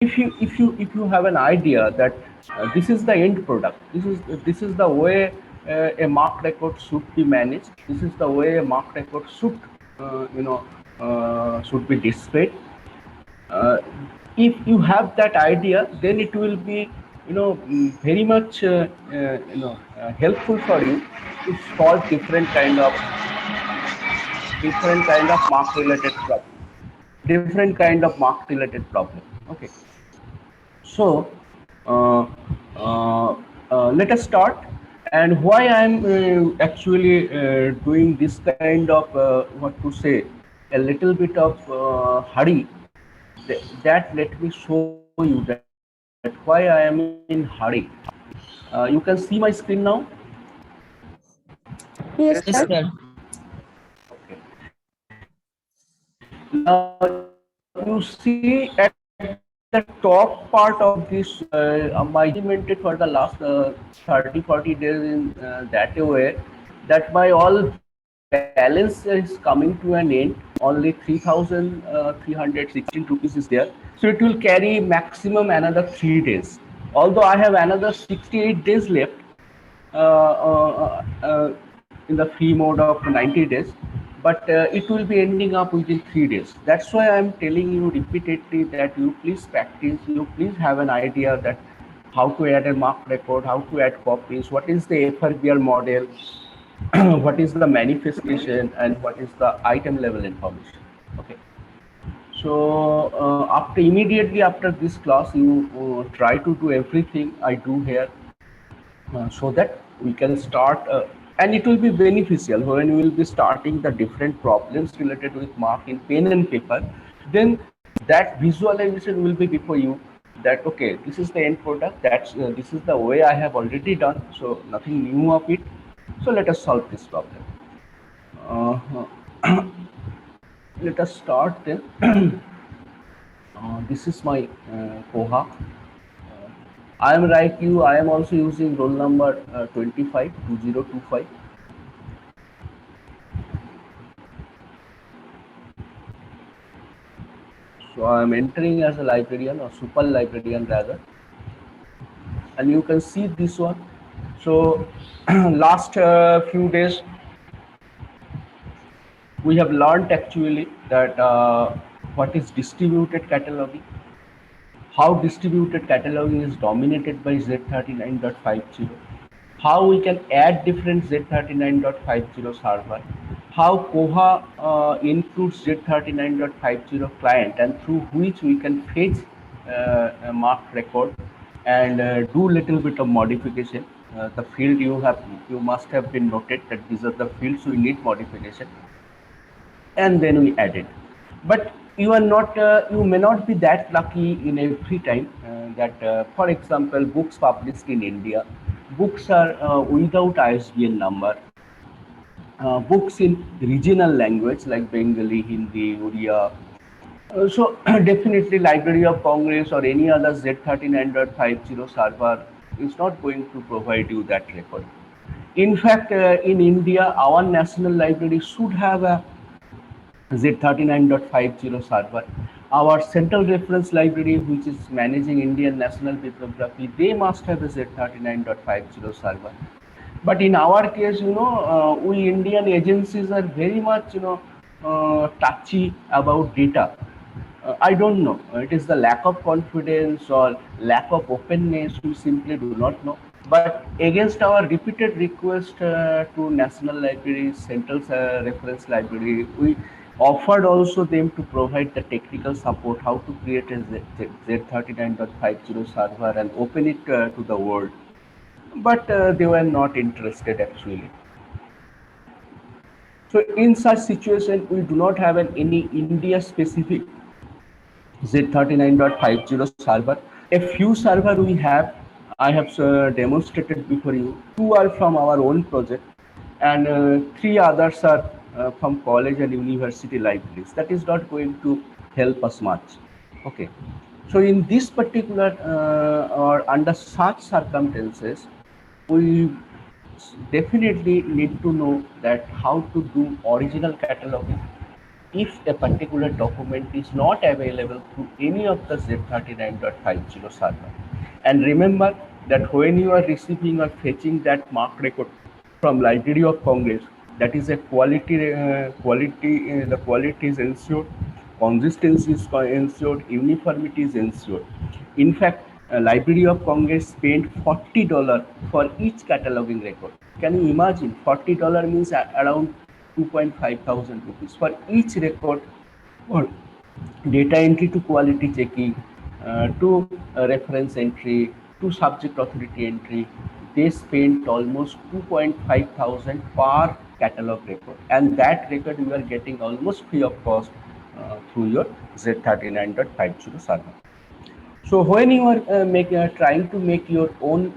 if you have an idea that this is the end product, this is the way a mark record should be managed, this is the way a mark record should should be displayed. uh, if you have that idea, then it will be very much helpful for you to solve different kind of mark related problem, okay. So uh, uh, let us start. And why I'm actually doing this kind of what to say, a little bit of hurry, that let me show you that why I am in hurry. You can see my screen now. Yes, Yes, sir. sir. Okay. Now you see at the top part of this, my documented for the last 30 40 days in that way that my all balance is coming to an end. Only 3,316 rupees is there. So it will carry maximum another 3 days. Although I have another 68 days left in the free mode of 90 days, but it will be ending up within 3 days. That's why I'm telling you repeatedly that you please practice, you please have an idea that how to add a mark record, how to add copies, what is the FRBR model, what is the manifestation, and what is the item level information. Okay. So after immediately after this class, you try to do everything I do here, so that we can start, and it will be beneficial when we will be starting the different problems related with mark in pen and paper. Then that visualization will be before you, that okay, this is the end product, that's this is the way I have already done, so nothing new of it. So let us solve this problem. Let us start then. This is my Koha. I am like you, I am also using roll number 25 2025. So I am entering as a librarian, or super librarian rather, and you can see this one. So last few days we have learned actually that what is distributed cataloging, how distributed cataloging is dominated by Z39.50, how we can add different Z39.50 server, how Koha includes Z39.50 client, and through which we can fetch a mark record and do little bit of modification. The field you must have been noted that these are the fields we need modification, and then we add it. But you are not, you may not be that lucky in every time that, for example, books published in India, books are without ISBN number. Books in regional language like Bengali, Hindi, Oriya. So definitely Library of Congress or any other Z39.50 server is not going to provide you that record. In fact, in India, our national library should have a Z39.50 server. Our central reference library, which is managing Indian national bibliography, they must have a Z39.50 server. But in our case, we Indian agencies are very much, touchy about data. I don't know. It is the lack of confidence or lack of openness. We simply do not know. But against our repeated request to National Library, Central Reference Library, we offered also them to provide the technical support, how to create a Z39.50 server and open it to the world. But they were not interested actually. So in such situation, we do not have any India specific Z39.50 server. A few server we have, I have demonstrated before you. Two are from our own project, and three others are from college and university libraries. That is not going to help us much. Okay. So in this particular or under such circumstances, we definitely need to know that how to do original cataloging, if a particular document is not available through any of the Z39.50 server. And remember that when you are receiving or fetching that MARC record from Library of Congress, that is a the quality is ensured, consistency is ensured, uniformity is ensured. In fact, Library of Congress spent $40 for each cataloging record. Can you imagine? $40 means around 2.5 thousand rupees for each record, or data entry to quality checking, to reference entry, to subject authority entry. They spent almost 2.5 thousand per catalog record, and that record you are getting almost free of cost through your Z39.50 server. So when you are trying to make your own,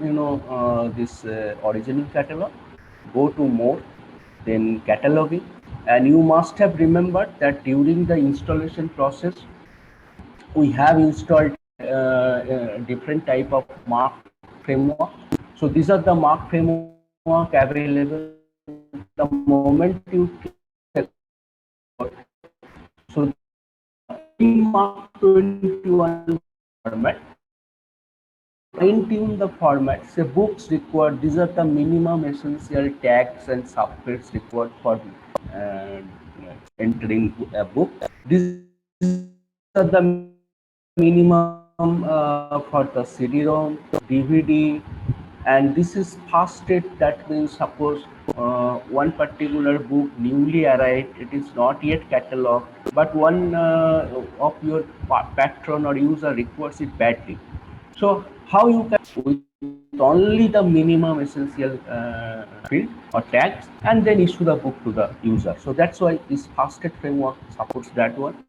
this original catalog, go to more, then cataloging, and you must have remembered that during the installation process, we have installed different type of MARC framework. So these are the MARC framework available. The moment you click record, so in MARC 21 format, fine tune the format. Say books required. These are the minimum essential tags and subfields required for uh, entering a book. These are the minimum for the CD-ROM, DVD, and this is fasted. That means suppose one particular book newly arrived, it is not yet cataloged, but one of your patron or user requires it badly. So how you can, with only the minimum essential field or tags, and then issue the book to the user. So that's why this fasted framework supports that one,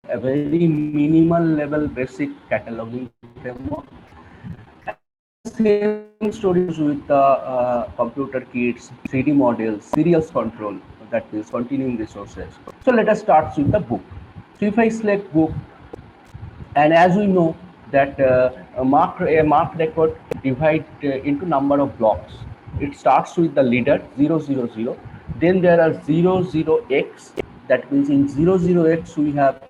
a very minimal level basic cataloging framework. Same stories with the computer kits, 3D models, serials control, that means continuing resources. So let us start with the book. So if I select book, and as we know that a mark record divide into number of blocks. It starts with the leader 000. Then there are 00x. That means in 00x we have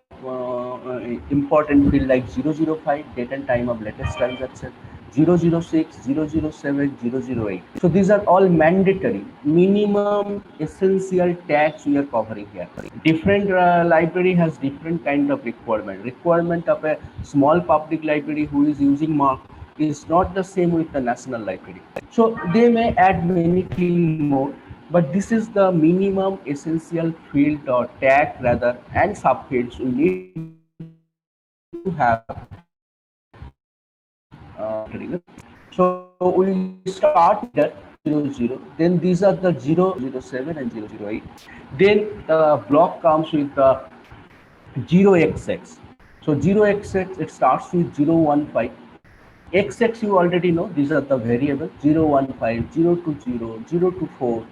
important field like 005, date and time of latest transaction, 006, 007, 008. So these are all mandatory minimum essential tags we are covering here. Different library has different kind of requirement of a small public library who is using MARC is not the same with the national library. So they may add many things more, but this is the minimum essential field or tag rather and subfields we need to have so we start with that 00, then these are the 007 and 008. Then the block comes with the 0xx. So 0xx, it starts with 015. XX you already know, these are the variables 015, 020, 024.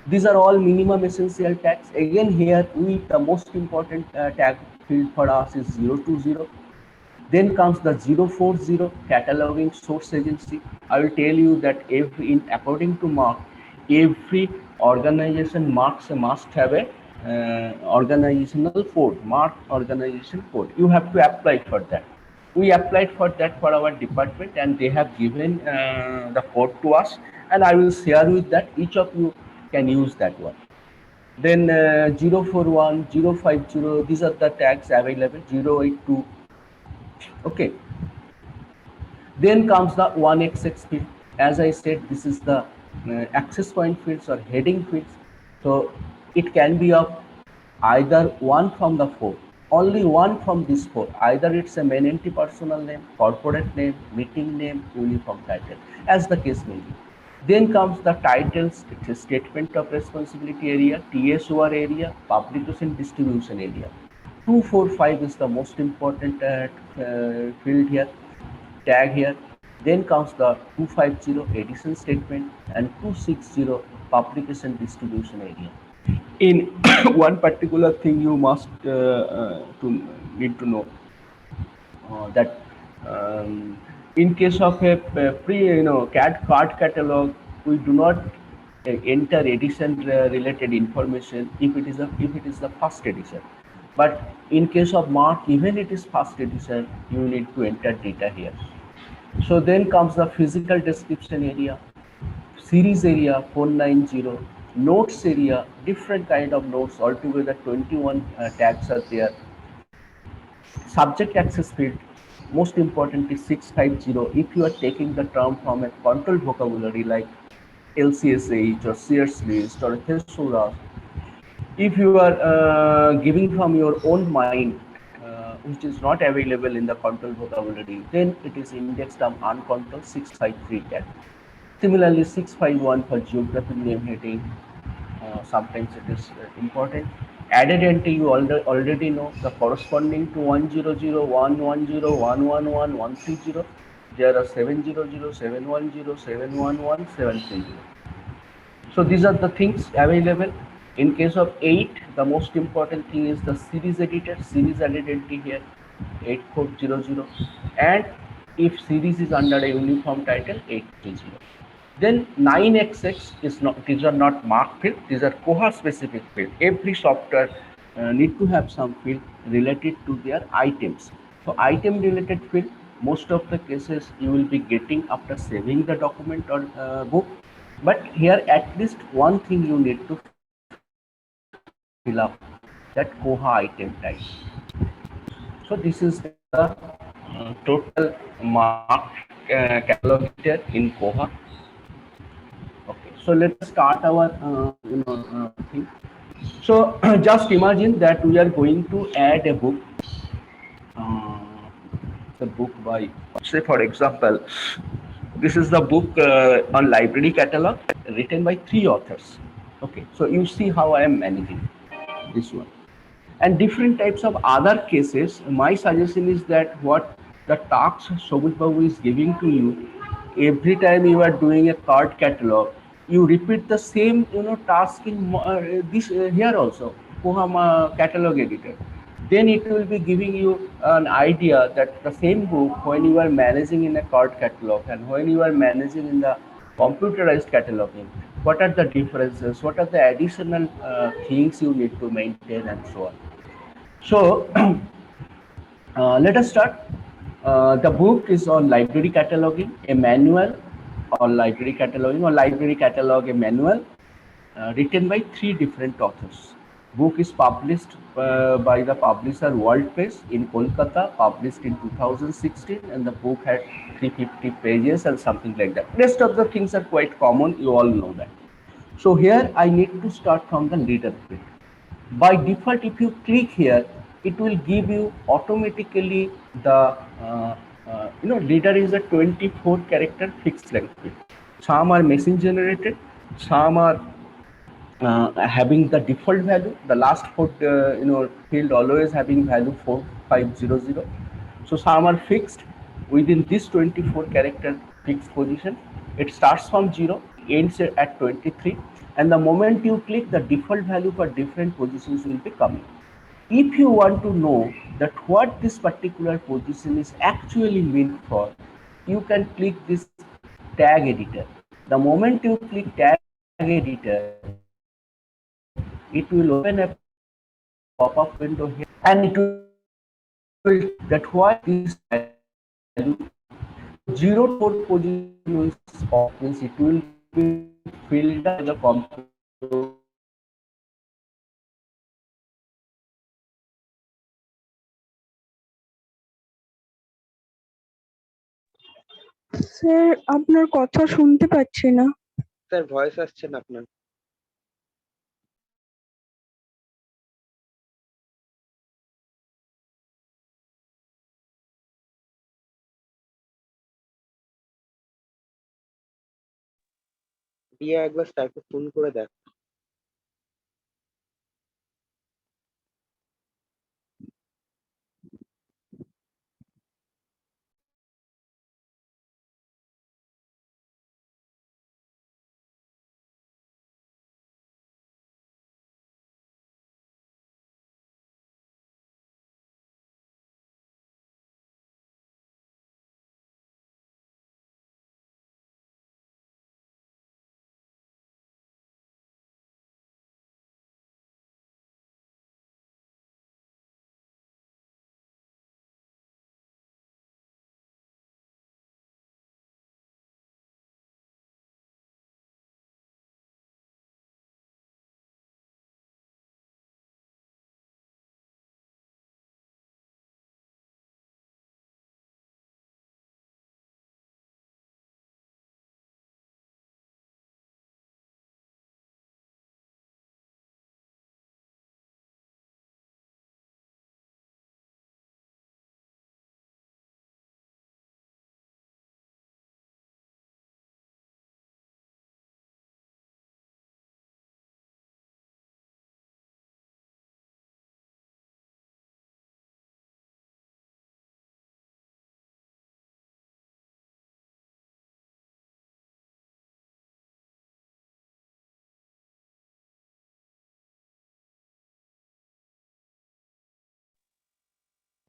These are all minimum essential tags. Again here, the most important tag field for us is 020. Then comes the 040 cataloging source agency. I will tell you that according to MARC, every organization must have a organizational code, MARC organization code. You have to apply for that. We applied for that for our department, and they have given the code to us, and I will share with that. Each of you can use that one. Then 041, 050, these are the tags available, 082. Okay. Then comes the 1xx field. As I said, this is the access point fields or heading fields. So it can be of either one from the four, only one from these four. Either it's a main entity personal name, corporate name, meeting name, uniform title, as the case may be. Then comes the titles, it's a statement of responsibility area, TSOR area, publication distribution area. 245 is the most important field here, tag here. Then comes the 250 edition statement and 260 publication distribution area. In one particular thing you must need to know that in case of a CAD card catalog, we do not enter edition related information if it is the first edition. But in case of mark, even it is first edition, you need to enter data here. So then comes the physical description area, series area 490, notes area, different kind of notes, altogether 21 tags are there. Subject access field, most important is 650. If you are taking the term from a control vocabulary like LCSH or Sears list or thesaurus, if you are giving from your own mind, which is not available in the control vocabulary, then it is index term uncontrolled 653 tag. Similarly, 651 for geographic name heading. Sometimes it is important. Added entry you already know the corresponding to 100, 110, 111, 130. There are 700, 710, 711, 730. So these are the things available. In case of 8, the most important thing is the series editor, series identity here, 8400. And if series is under a uniform title, 830. Then 9xx is not, these are not mark field, these are Koha specific field. Every software need to have some field related to their items. So item related field, most of the cases you will be getting after saving the document or book. But here at least one thing you need to fill up, that Koha item type. So this is the total mark catalog here in Koha. Okay, so let us start our thing. So just imagine that we are going to add a book. Uh, the book by, say for example, this is the book on library catalog written by 3 authors. Okay, so you see how I am managing this one. And different types of other cases, my suggestion is that what the task Sobhuj Babu is giving to you, every time you are doing a card catalog, you repeat the same task in this here also, Kohama catalog editor. Then it will be giving you an idea that the same book, when you are managing in a card catalog and when you are managing in the computerized cataloging, what are the differences, what are the additional things you need to maintain and so on. So let us start. The book is on library cataloging, a manual on library cataloging, or library catalog, a manual written by 3 different authors. Book is published by the publisher WorldPress in Kolkata, published in 2016, and the book had 350 pages and something like that. Rest of the things are quite common, you all know that. So here I need to start from the leader field. By default, if you click here, it will give you automatically the leader is a 24 character fixed length field. Some are machine generated, some are having the default value. The last four field always having value 4500. So some are fixed within this 24 character fixed position. It starts from 0, ends at 23, and the moment you click, the default value for different positions will be coming. If you want to know that what this particular position is actually meant for, you can click this tag editor. The moment you click tag editor, it will open a pop-up window here, and it will tell you that why this value is 0 to 4 position means off, means it will be filled up by the computer automatically. Sir, আপনার কথা শুনতে পাচ্ছি না। Sir voice আসছে না আপনার। দিয়ে একবার স্যারকে ফোন করে দেখ।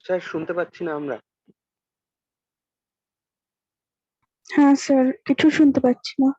স্যার শুনতে পাচ্ছি না আমরা। হ্যাঁ স্যার, কিছু শুনতে পাচ্ছি না।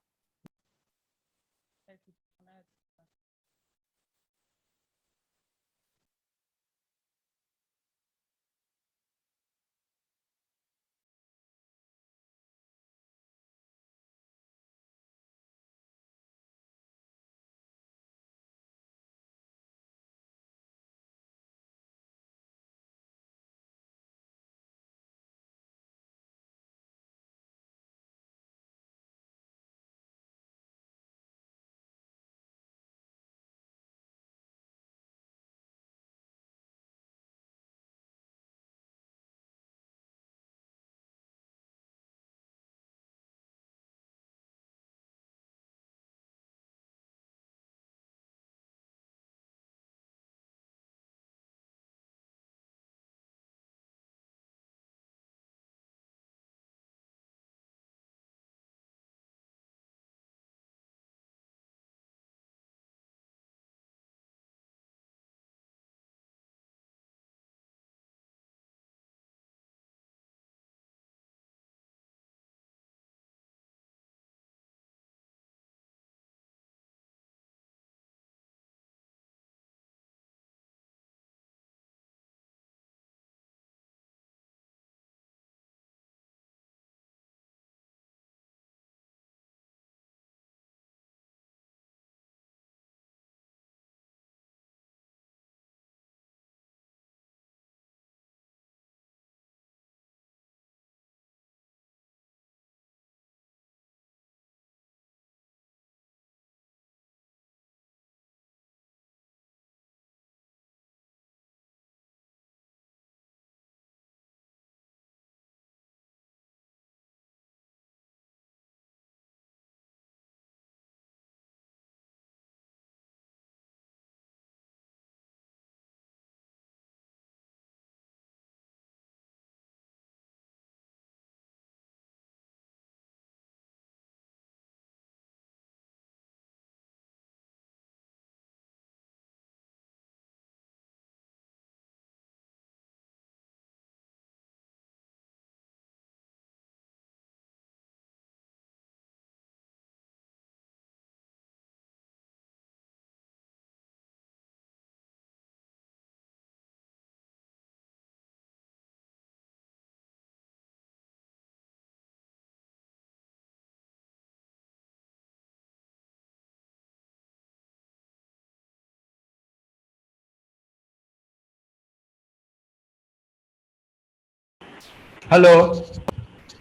হ্যালো,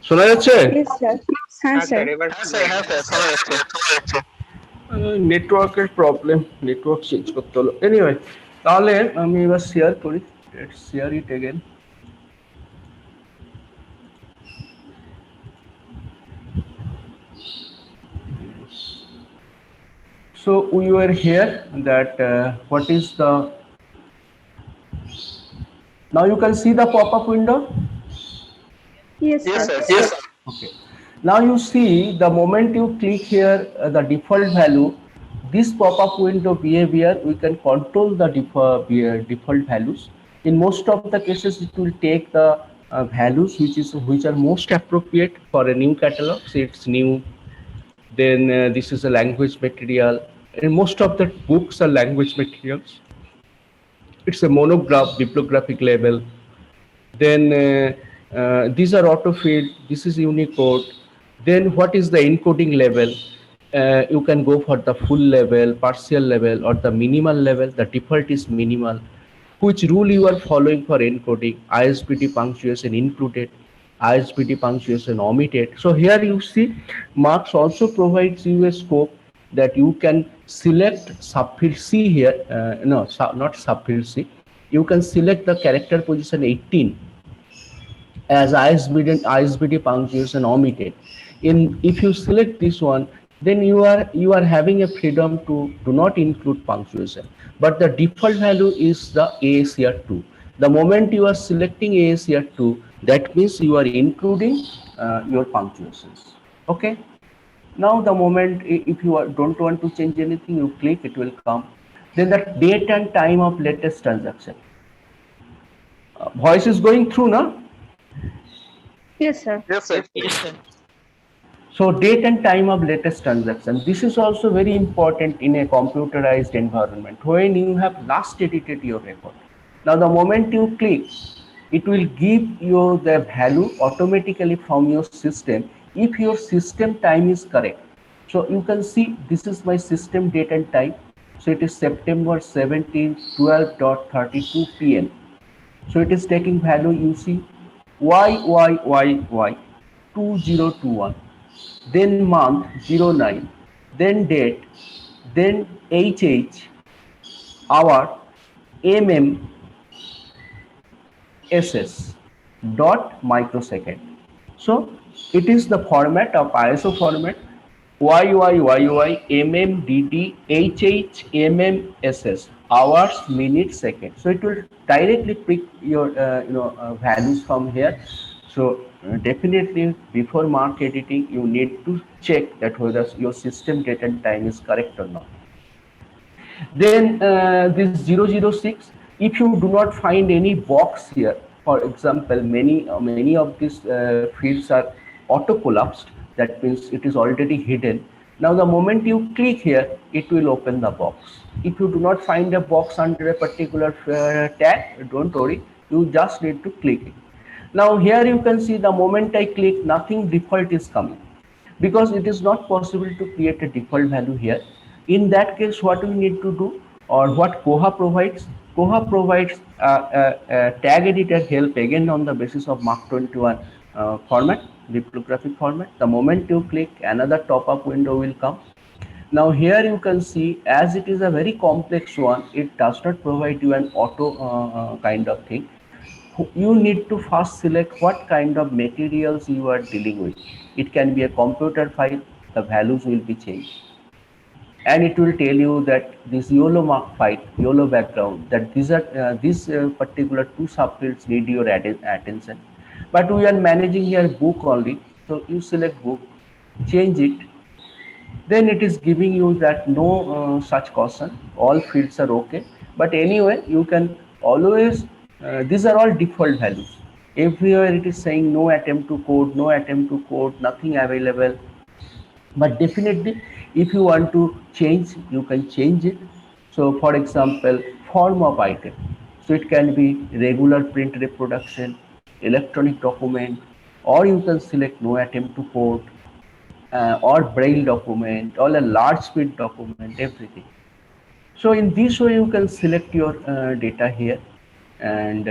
শোনা যাচ্ছে? Yes sir. হ্যাঁ হ্যাঁ স্যার। স্যার, এবার শোনা যাচ্ছে। নেটওয়ার্কের প্রবলেম, নেটওয়ার্ক চেঞ্জ করতে হলো। এনিওয়ে, তাহলে আমি এবার শেয়ার করি। Let's share it again. So we were here that what is the, now you can see the pop-up window. Yes sir. Okay. Now you see the moment you click here the default value, this pop-up window behavior we can control the default values. In most of the cases, it will take the values which are most appropriate for a new catalog. Say it's new, then this is a language material. And most of the books are language materials. It's a monograph, bibliographic label. Then these are autofill, this is Unicode. Then what is the encoding level? You can go for the full level, partial level, or the minimal level. The default is minimal. Which rule you are following for encoding? ISBT punctuation included, ISBT punctuation omitted. So here you see Marx also provides you a scope that you can select subfield C here, no, not subfield C. You can select the character position 18 as ISBT punctuation omitted. If you select this one, then you are having a freedom to do not include punctuation. But the default value is the ASCR2. The moment you are selecting ASCR2, that means you are including your punctuations. Okay. Now the moment if you don't want to change anything, you click, it will come. Then the date and time of latest transaction. Voice is going through now. Yes, sir. Yes, sir. Yes, sir. So date and time of latest transaction. This is also very important in a computerized environment when you have last edited your record. Now the moment you click, it will give you the value automatically from your system if your system time is correct. So you can see this is my system date and time. So it is September 17th, 12:32 p.m. So it is taking value, you see YYYY 2021, then month 09, then date, then HH, hour, SS, dot microsecond. So it is the format of ISO format YYYY MMDD HH MMSS, hours, minutes, seconds. So it will directly pick your values from here. So definitely before mark editing, you need to check that whether your system date and time is correct or not. Then this 006, if you do not find any box here, for example, many of these fields are auto collapsed. That means it is already hidden. Now the moment you click here, it will open the box. If you do not find a box under a particular tag, don't worry, you just need to click it. Now here you can see the moment I click, nothing default is coming, because it is not possible to create a default value here. In that case, what we need to do, or what Koha provides, Koha provides a tag editor help again on the basis of Mark 21 format, bibliographic format. The moment you click, another top-up window will come. Now here you can see, as it is a very complex one, it does not provide you an auto kind of thing. You need to first select what kind of materials you are dealing with. It can be a computer file, the values will be changed. And it will tell you that this YOLO mark file, YOLO background, that these are these particular two subfields need your attention. But we are managing here book only, so you select book, change it, then it is giving you that no such caution, all fields are okay. But anyway, you can always these are all default values. Everywhere it is saying no attempt to code, no attempt to code, nothing available. But definitely if you want to change, you can change it. So for example, form of item, so it can be regular print reproduction, electronic document, or you can select no attempt to code, or braille document, or a large speed document, everything. So in this way you can select your data here, and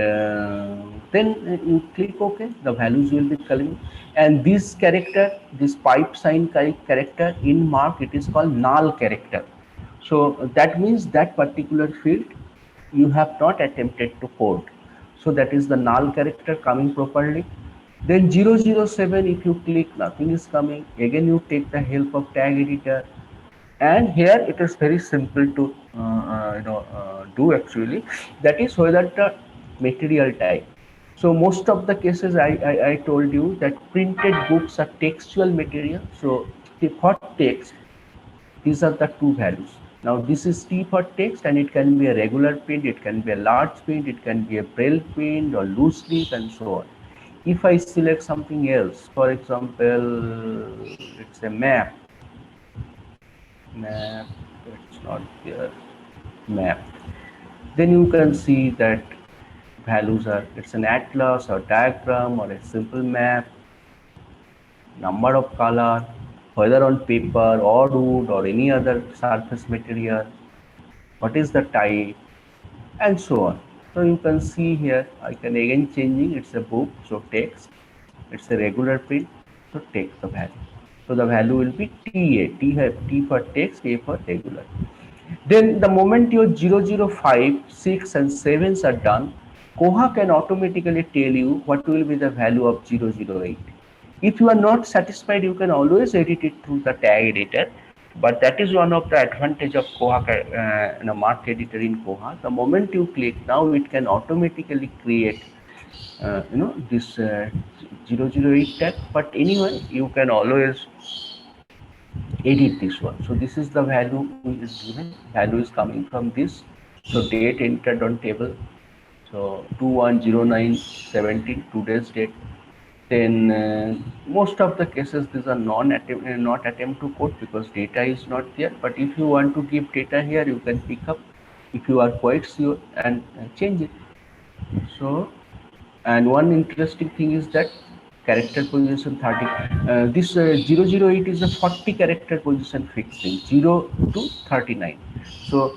then you click OK, the values will be coming. And this character, this pipe sign character in mark, it is called null character. So that means that particular field you have not attempted to code. So that is the null character coming properly. Then 007, if you click, nothing is coming. Again you take the help of tag editor, and here it is very simple to do actually. That is whether the material type. So most of the cases I told you that printed books are textual material. So for text, these are the two values. Now this is T for text, and it can be a regular print, it can be a large print, it can be a braille print or loose leaf, and so on. If I select something else, for example, it's a map, it's not there, map, then you can see that values are, it's an atlas or diagram or a simple map, number of color, whether on paper or wood or any other surface material, what is the type, and so on. So you can see here, I can again changing, it's a book, so text, it's a regular print, so take the value. So the value will be TA, T for text, A for regular. Then the moment your 005, 6 and 7s are done, Koha can automatically tell you what will be the value of 008. If you are not satisfied, you can always edit it through the tag editor. But that is one of the advantage of Koha, mark editor in Koha. The moment you click, now it can automatically create this 008 tag. But anyway, you can always edit this one. So this is the value which is given. Value is coming from this. So date entered on table. So So 210917 today's date. Then most of the cases these are not attempt to code because data is not there. But if you want to give data here, you can pick up if you are quite sure and change it. So, and one interesting thing is that character position 30. This 008 is a 40 character position fixing 0 to 39. So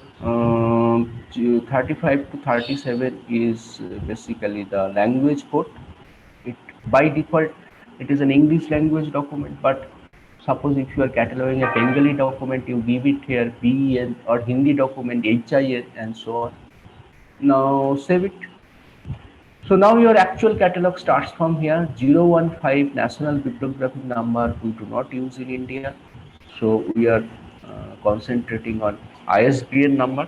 35 to 37 is basically the language code. It by default it is an English language document, but suppose if you are cataloging a Bengali document, you give it here BEN, or Hindi document HIN, and so on. Now save it. So now your actual catalog starts from here. 015 national bibliographic number we do not use in India, so we are concentrating on ISBN number.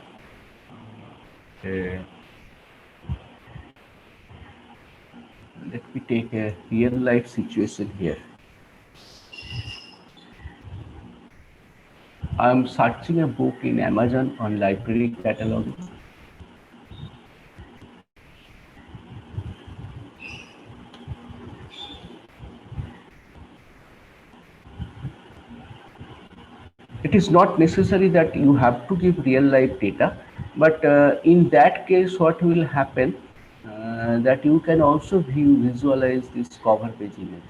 Let me take a real life situation here. I am searching a book in Amazon on library catalog. It is not necessary that you have to give real life data, but in that case what will happen that you can also visualize this cover page image.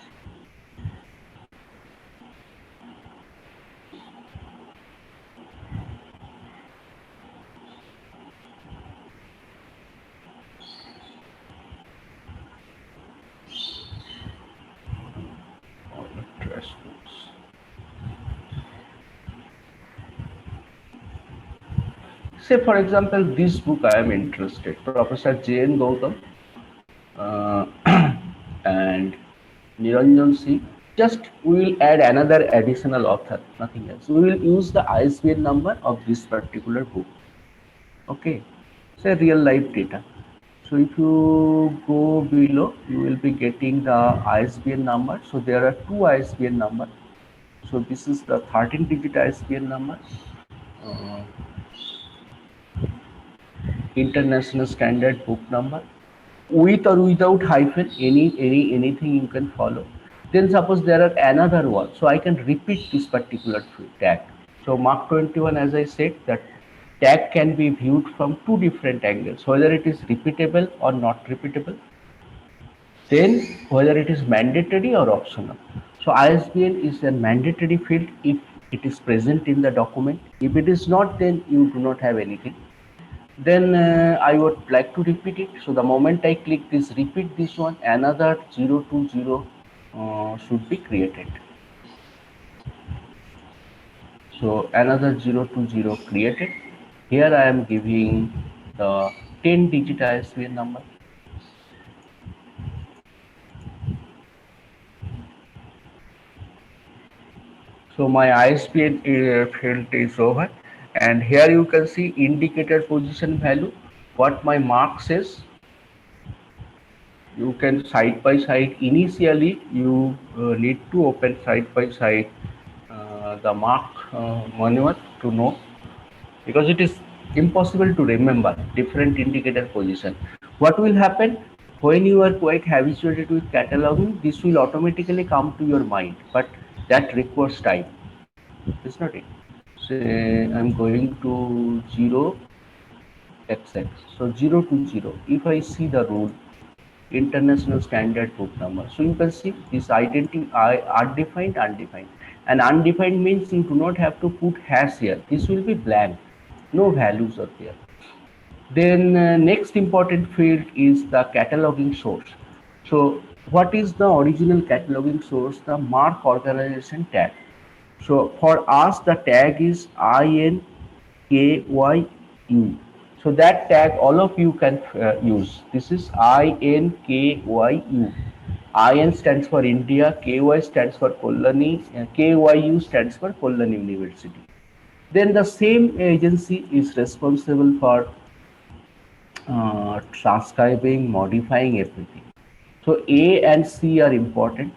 Say for example, this book I am interested, Professor J.N. Gautam and Niranjan Singh. Just we will add another additional author, nothing else. We will use the ISBN number of this particular book. Okay, say real life data. So if you go below, you will be getting the ISBN number. So there are two ISBN numbers. So this is the 13-digit ISBN number. International Standard Book Number, with or without hyphen, anything you can follow. Then suppose there are another one, so I can repeat this particular tag. So Mark 21, as I said, that tag can be viewed from two different angles, whether it is repeatable or not repeatable, then whether it is mandatory or optional. So ISBN is a mandatory field if it is present in the document. If it is not, then you do not have anything. Then I would like to repeat it. So the moment I click this repeat this one, another 020 should be created. So another 020 created. Here I am giving the 10-digit ISBN number. So my ISBN field is over. And here you can see indicator position value, what my mark says. You can side by side. Initially, you need to open side by side the mark manual to know, because it is impossible to remember different indicator position. What will happen when you are quite habituated with cataloging? This will automatically come to your mind, but that requires time. It's not it. I'm going to 0XX. So 020. If I see the rule, International Standard Book Number. So you can see this identity undefined, undefined. And undefined means you do not have to put hash here. This will be blank. No values are there. Then next important field is the cataloging source. So what is the original cataloging source? The mark organization tag. So for us, the tag is INKYU. So that tag all of you can use. This is INKYU. IN stands for India, KY stands for Kolani, and KYU stands for Kolani University. Then the same agency is responsible for transcribing, modifying everything. So A and C are important.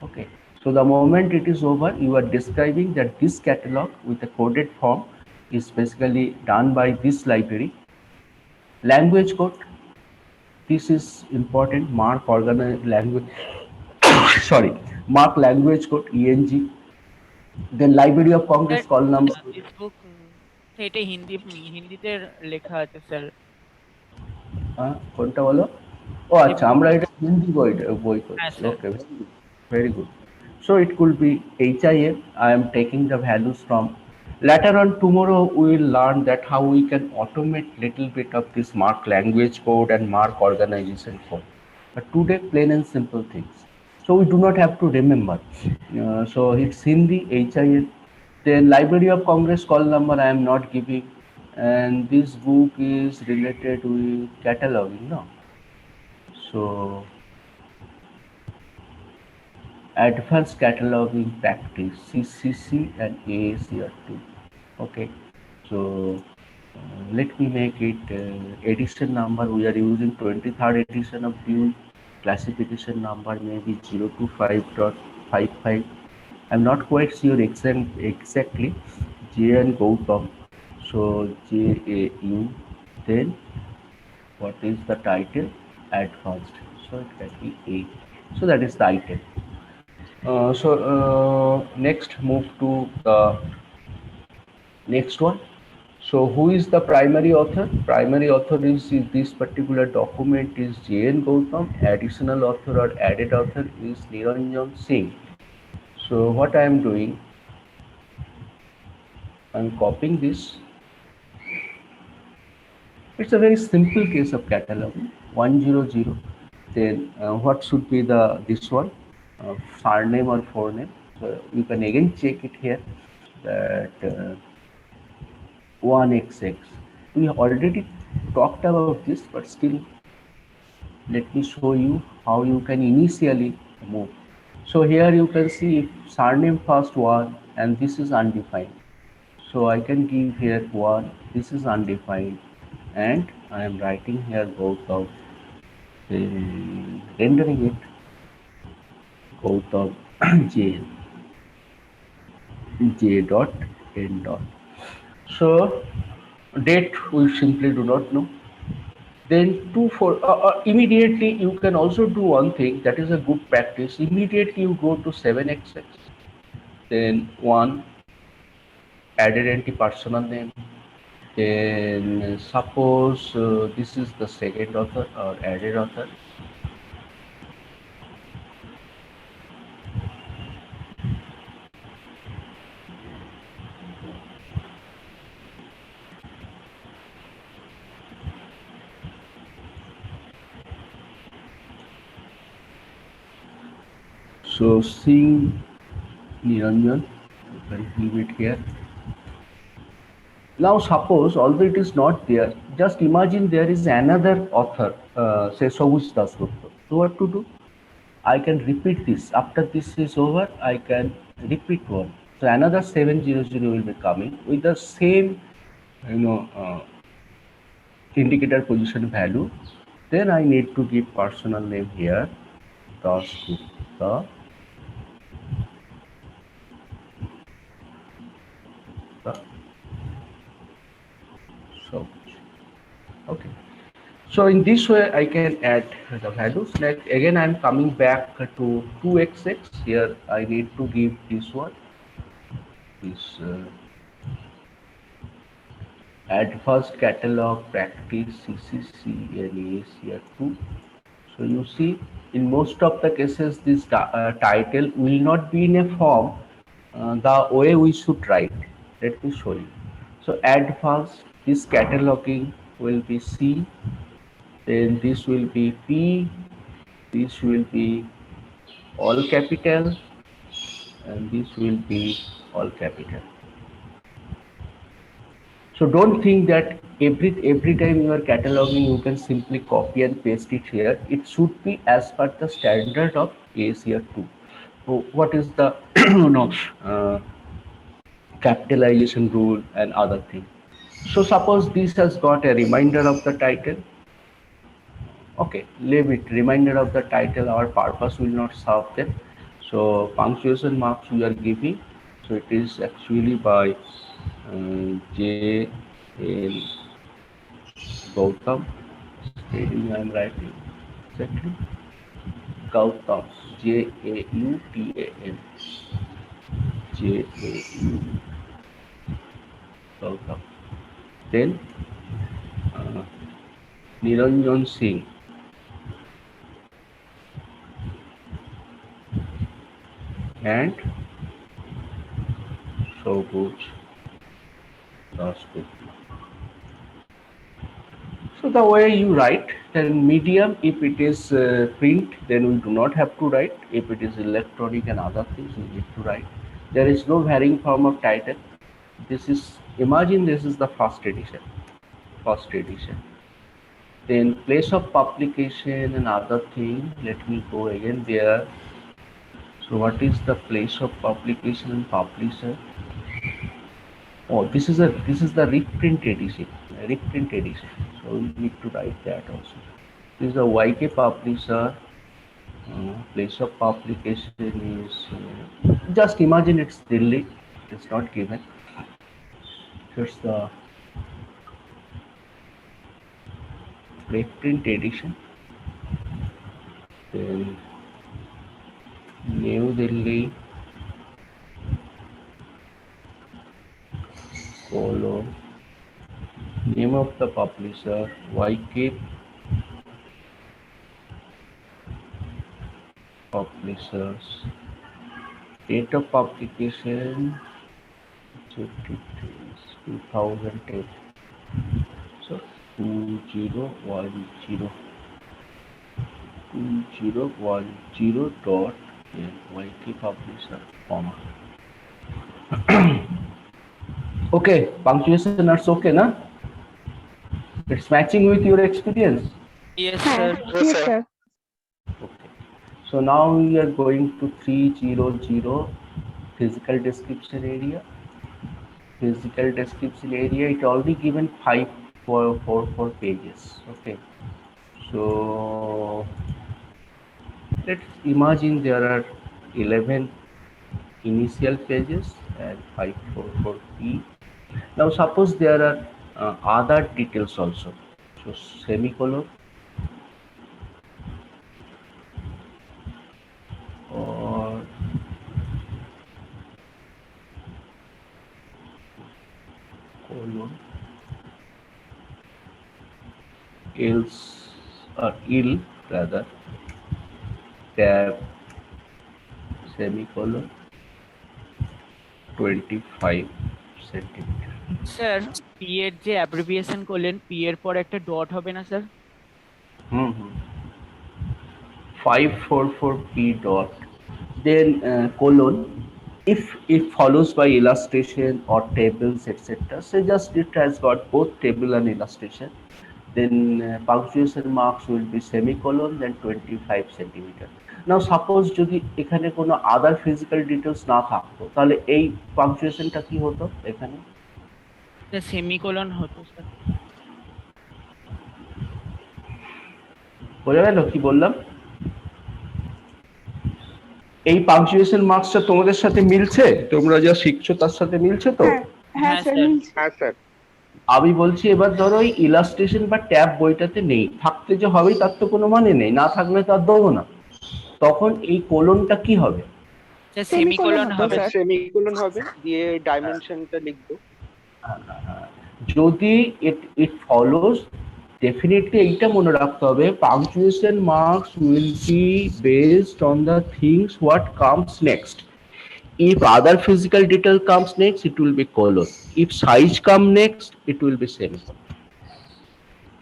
Okay. So the moment it is over, you are describing that this catalog with a coded form is basically done by this library. Language code. This is important. Mark language. Sorry, mark language code ENG. Then Library of Congress That call number. this book এটা হিন্দিতে লেখা আছে sir কোনটা বলো? ও এই আচ্ছা, আমরা book- এটা হিন্দি বই হ্যাঁ করছি। Sir Okay, very good. So it could be HIF. I am taking the values from. Later on tomorrow we will learn that how we can automate little bit of this mark language code and mark organization code. But today plain and simple things. So we do not have to remember. So it's Hindi HIF. Then Library of Congress call number I am not giving, and this book is related with cataloging, no? So advanced cataloging practice CCC and AACR2. Okay, so let me make it edition number. We are using 23rd edition of Dune. Classification number may be 025.55. I'm not quite sure exactly. JN Gautam. So JAU. Then what is the title? Advanced. So it can be A. So that is the item. Next move to the next one. So who is the primary author? Primary author is this particular document is JN Gautam. Additional author or added author is Niranjan Singh. So what I am doing, I am copying this. It's a very simple case of cataloging. 100. Then what should be this one? Surname or forename. So you can again check it here that 1xx. We already talked about this, but still let me show you how you can initially move. So here you can see if surname first 1 and this is undefined. So I can give here 1, this is undefined, and I am writing here Gautam, rendering it Gautam J dot n dot. So date we simply do not know. Then immediately you can also do one thing that is a good practice. Immediately you go to 7xx, then 1 added anti-personal name. Then suppose this is the second author or added author. So Singh Niranjan, you can leave it here. Now suppose, although it is not there, just imagine there is another author, say Sabuj Dasgupta. So what to do? I can repeat this. After this is over, I can repeat one. So another 700 will be coming with the same, indicator position value. Then I need to give personal name here, Dasgupta. Okay. So in this way I can add the values. Like again I am coming back to 2xx. Here I need to give this one, this advanced catalog practice CCC and AACR2. So you see in most of the cases this title will not be in a form the way we should write. Let me show you. So advanced, this cataloging will be C, then this will be P, this will be all capital, and this will be all capital. So don't think that every time you are cataloging you can simply copy and paste it here. It should be as per the standard of AACR2. So what is the capitalization rule and other thing. So suppose this has got a reminder of the title. Okay, leave it. Reminder of the title, our purpose will not serve them. So punctuation marks we are giving. So it is actually by J L Gautam heading I am writing exactly. Gautam, Jautam, Jau, Gautam. Then uh, Niranjan Singh, and Shobuj Dasgupta. So the way you write, then medium, if it is print, then we do not have to write. If it is electronic and other things, we need to write. There is no varying form of title. This is, imagine this is the first edition. First edition. Then place of publication and other thing. Let me go again there. So what is the place of publication and publisher? Oh, this is the reprint edition. Reprint edition. So we need to write that also. This is a YK publisher. Place of publication is just imagine it's Delhi. It's not given. Here's the reprint edition. Then New Delhi, colon, name of the publisher YK Publishers, date of publication 2010. So 2010 dot YK publisher, comma. Okay, punctuation that's okay, na? It's matching with your experience. Yes, হ্যাঁ, sir. yes, sir. Okay. So now we are going to 300 physical description area. Physical description area, it already given 4 pages. Okay. So let's imagine there are 11 initial pages and 544p. Now suppose there are other details also. So semicolon or colon else or ill rather tab semicolon 25 centimeter. Sir P এর যে abbreviation করলেন P এর পর একটা dot হবে না sir? 544p dot, then colon, if it follows by illustration or tables etc, so just it has got both table and illustration, then punctuation marks will be semicolon, then 25 centimeter. Now suppose যদি এখানে কোনো other physical details না থাকতো তাহলে এই punctuationটা কি হতো এখানে? সেমিকোলন হতো স্যার। বোঝা গেল কি বললাম? এই পাংচুয়েশন মার্কসটা তোমাদের সাথে মিলছে? তোমরা যা শিখছো তার সাথে মিলছে তো? হ্যাঁ, হ্যাঁ, হ্যাঁ, স্যার, স্যার। মিলছে। হ্যাঁ স্যার। আমি বলছি এবার ধরো এই ইলাস্ট্রেশন বা ট্যাব বইটাতে নেই, থাকতে যে হবেই তার তো কোনো মানে নেই, না থাকলে তো আর দেবো না। তখন এই কোলনটা কি হবে? সেমিকোলন হবে। স্যার। সেমিকোলন হবে, দিয়ে ডাইমেনশনটা লিখবো। যদি it follows, definitely এইটা মনে রাখতে হবে, punctuation marks will be based on the things what comes next. If other physical detail comes next, it will be colon. If size come next, it will be semicolon.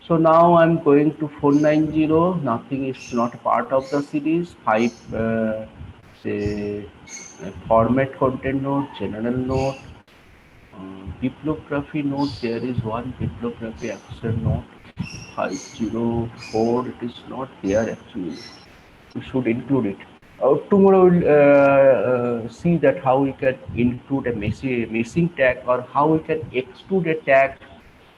So now I'm going to 490. Nothing is not part of the series. 5 say format content note, general note, bibliography note. There is one bibliography action note. 504. It is not there actually. We should include it. Tomorrow we'll see that how we can include a missing tag or how we can exclude a tag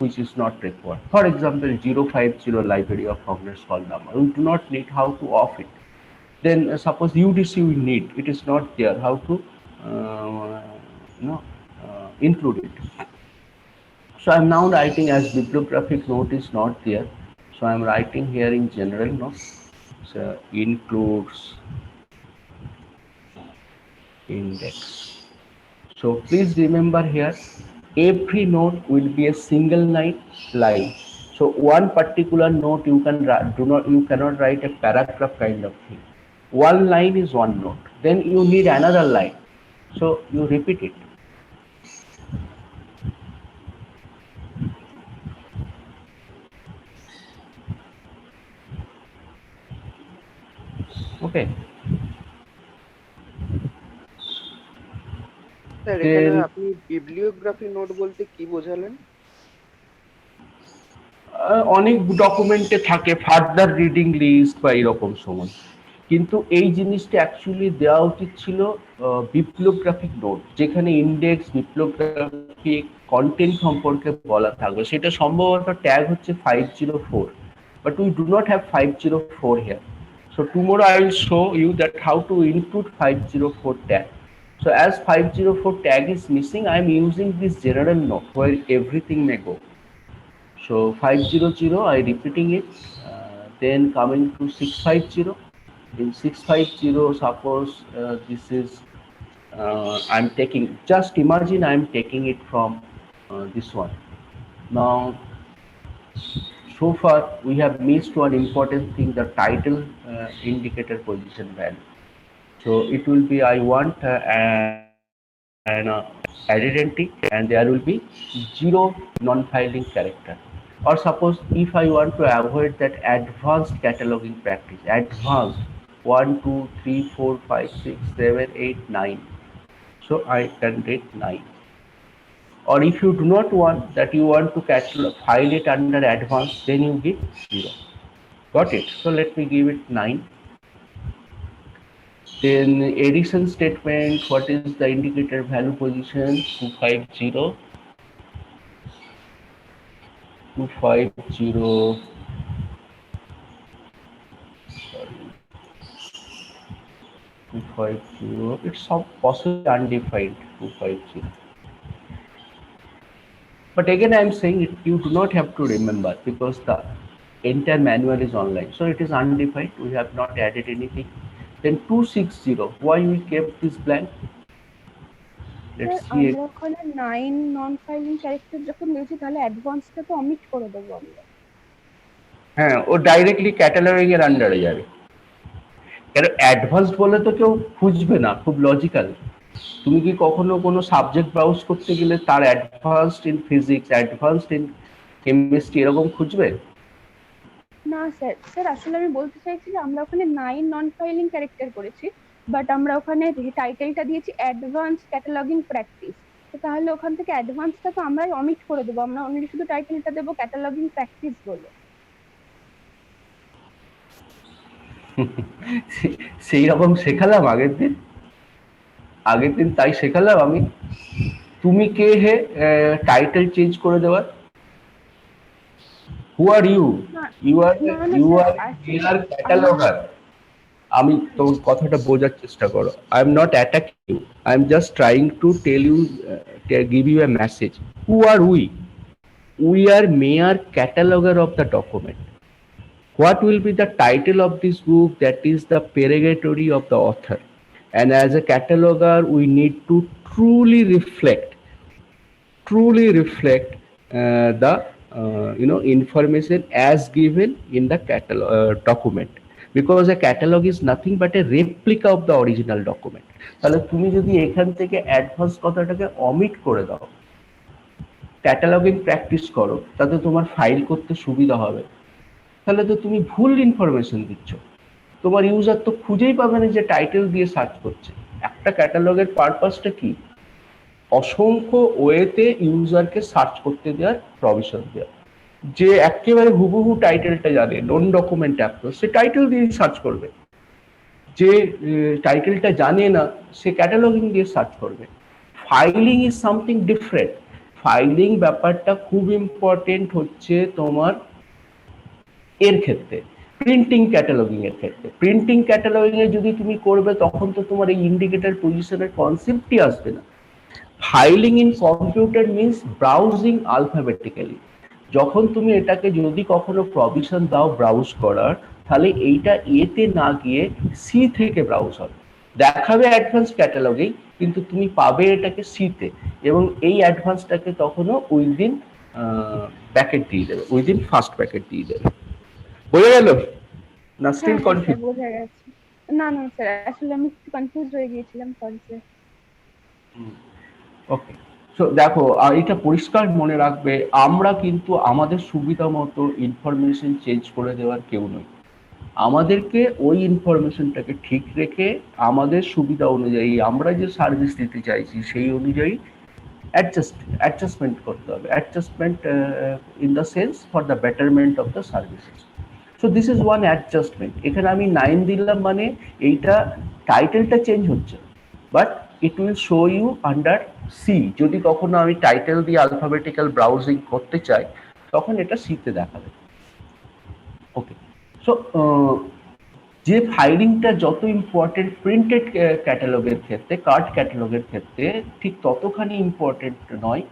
which is not required. For example, 050 library of Congress call number. We do not need how to off it. Then suppose UDC we need. It is not there. How to include it. So I'm now writing as bibliographic note is not there. So I'm writing here in general notes. So includes index. So please remember here, every node will be a single line. So one particular node you cannot write a paragraph kind of thing. One line is one node. Then you need another line. So you repeat it. Okay. Sir এখানে Then আপনি bibliography note বলতে কি বোঝালেন? অনেক ডকুমেন্টে থাকে further reading list বা এরকম সময়, কিন্তু এই জিনিসটা অ্যাকচুয়ালি দেওয়া উচিত ছিল বিপ্লবগ্রাফিক নোট, যেখানে ইন্ডেক্স বিপ্লবগ্রাফিক কন্টেন্ট সম্পর্কে বলা থাকবে। সেটা সম্ভবত ট্যাগ হচ্ছে 504, but we do not have 504 here. So tomorrow I will show you that how to input 504 tag. So as 504 tag is missing, I am using this general note where everything may go. So 500, I repeating it. Then coming to 650. In 650, suppose this is I'm taking. Just imagine I'm taking it from this one. Now, so far we have missed one important thing: the title indicator position value. So it will be I want an identity, and there will be 0 non-filing character. Or suppose if I want to avoid that advanced cataloging practice, advanced 1, 2, 3, 4, 5, 6, 7, 8, 9. So I can get 9. Or if you do not want that, you want to file it under advanced, then you give 0. Got it? So let me give it 9. Then addition statement, what is the indicator value position? 250. 250. Sorry. 250. It's some possibly undefined 250. But again, I am saying it, you do not have to remember because the entire manual is online. So it is undefined. We have not added anything. Then 260. Why we kept this blank? Let's see. আমরা ওখানে 9 নন filing character যখন দিয়েছি তাহলে অ্যাডভান্সটা তো omit করে দেবো আমরা। হ্যাঁ, ও ডাইরেক্টলি ক্যাটালগিং এর আন্ডারে যাবে। কারণ অ্যাডভান্সড বলে তো কেউ খুঁজবে না, খুব লজিক্যাল। তুমি কি কখনো কোনো সাবজেক্ট ব্রাউজ করতে গেলে তার advanced in physics, advanced in chemistry এরকম খুঁজবে? না স্যার, স্যার আসলে আমি বলতে চাইছি যে আমরা ওখানে 9 নন ফাইলিং ক্যারেক্টার করেছি, বাট আমরা ওখানে টাইটেলটা দিয়েছি অ্যাডভান্স ক্যাটালগিং প্র্যাকটিস। তো তাহলে ওখান থেকে অ্যাডভান্সটা তো আমরাই অমিট করে দেবো, আমরা অনলি শুধু টাইটেলটা দেবো ক্যাটালগিং প্র্যাকটিস বলে। সেই রকম শেখালাম আগের দিন তাই শেখালাম আমি। তুমি কে হে টাইটেল চেঞ্জ করে দেওয়ার? Who are you? You are cataloguer. আমি তোমার কথাটা বোঝার চেষ্টা করো। I am not attacking you, I am just trying to tell you, give you a message. Who are we? We are mere cataloger of the document. What will be the title of this book? That is the purgatory of the author. And as a cataloger, we need to truly reflect the information as given in the document, because a catalog is nothing but a replica of the original document. তাহলে তুমি যদি এখান থেকে advance কথাটাকে omit করে দাও, cataloguing practice করো, তাতে তোমার ফাইল করতে সুবিধা হবে, তাহলে তো তুমি ভুল ইনফরমেশন দিচ্ছ। তোমার ইউজার তো খুঁজেই পাবে না যে টাইটেল দিয়ে সার্চ করছে। একটা ক্যাটালগের পারপাসটা কি? অসংখ্য ওয়েতে ইউজারকে সার্চ করতে দেওয়ার প্রভিশন দেওয়া। যে একেবারে হুবহু টাইটেলটা জানে, নন ডকুমেন্ট অ্যাপ্রোচ, সে টাইটেল দিয়ে সার্চ করবে। যে টাইটেলটা জানে না, সে ক্যাটালগিং দিয়ে সার্চ করবে। Filing is something different. Filing ব্যাপারটা খুব ইম্পর্টেন্ট হচ্ছে তোমার এর ক্ষেত্রে, প্রিন্টিং ক্যাটালগিং এর ক্ষেত্রে। প্রিন্টিং ক্যাটালগিং এ যদি তুমি করবে, তখন তো তোমার এই ইন্ডিকেটর পজিশনের কনসেপ্টই আসবে না। Filing in computer means browsing alphabetically. যখন তুমি এটাকে যদি কখনো প্রভিশন দাও ব্রাউজ করার, তাহলে এইটা এতে না গিয়ে সি থেকে ব্রাউজ হবে, দেখাবে অ্যাডভান্স ক্যাটালগেই, কিন্তু তুমি পাবে এটাকে সিতে, এবং এই অ্যাডভান্সটাকে তখনও উইদিন প্যাকেট দিয়ে দেবে, উইদিন ফার্স্ট প্যাকেট দিয়ে দেবে। বোঝা গেল না? হ্যাঁ স্টিল হ্যাঁ কনফিউজ? স্যার, বোঝা গেছে। না না স্যার, আসলে আমি একটু কনফিউজ হয়ে গিয়েছিলাম, সরি স্যার। ওকে, সো দেখো, এটা পরিষ্কার মনে রাখবে, আমরা কিন্তু আমাদের সুবিধা মতো ইনফরমেশন চেঞ্জ করে দেওয়ার কেউ নই। আমাদেরকে ওই ইনফরমেশনটাকে ঠিক রেখে আমাদের সুবিধা অনুযায়ী আমরা যে সার্ভিস দিতে চাইছি সেই অনুযায়ী অ্যাডজাস্টমেন্ট করতে হবে, adjustment in the sense for the betterment of the services. So this is one adjustment. এখানে আমি 9 দিলাম মানে এইটা টাইটেলটা চেঞ্জ হচ্ছে, but it will show you under C. যদি কখনো আমি টাইটেল দিয়ে আলফাবেটিক্যাল ব্রাউজিং করতে চাই তখন এটা সিতে দেখাবে। ওকে, সো যে ফাইলিংটা যত ইম্পর্টেন্ট প্রিন্টেড ক্যাটালগের ক্ষেত্রে, কার্ড ক্যাটালগের ক্ষেত্রে, ঠিক ততখানি ইম্পর্টেন্ট নয়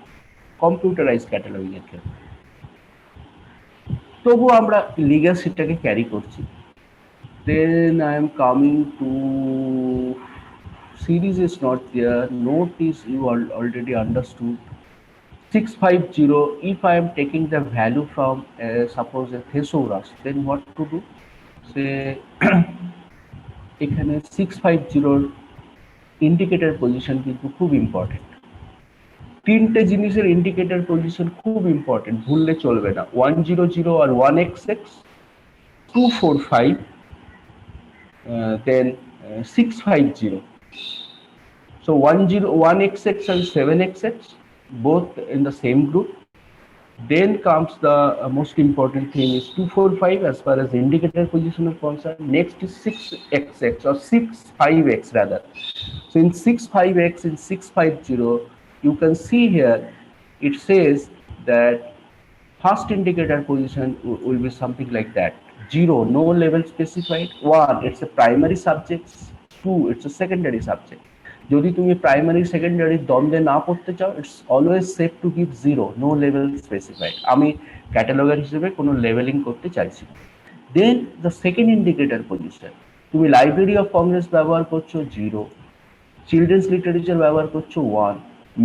কম্পিউটারাইজ ক্যাটালগিং এর ক্ষেত্রে। তবু আমরা লিগ্যাসিটাকে ক্যারি করছি। Then I am coming to series is not there. Note is you already understood. 650. If I am taking the value from suppose a thesaurus, then what to do? Say এখানে 650 indicator position কিন্তু খুব important. তিনটে জিনিসের indicator position খুব important, ভুললে চলবে না। 100 আর 1xx, 245, then 650. So 1xx and 7xx both in the same group. Then comes the most important thing is 245 as far as the indicator position is concerned. Next is 6xx or 65x rather. So in 65x, in 650, you can see here it says that first indicator position will be something like that. 0, no level specified. 1, it's a primary subject. 2, it's a secondary subject. যদি তুমি primary secondary দ্বন্দ্বে না পড়তে চাও, it's always safe to give 0, no level specified. আমি cataloguer হিসেবে কোনো levelling করতে চাইছি না। Then the second indicator position, তুমি লাইব্রেরি অফ কংগ্রেস ব্যবহার করছো 0, চিলড্রেন্স লিটারেচার ব্যবহার করছো 1,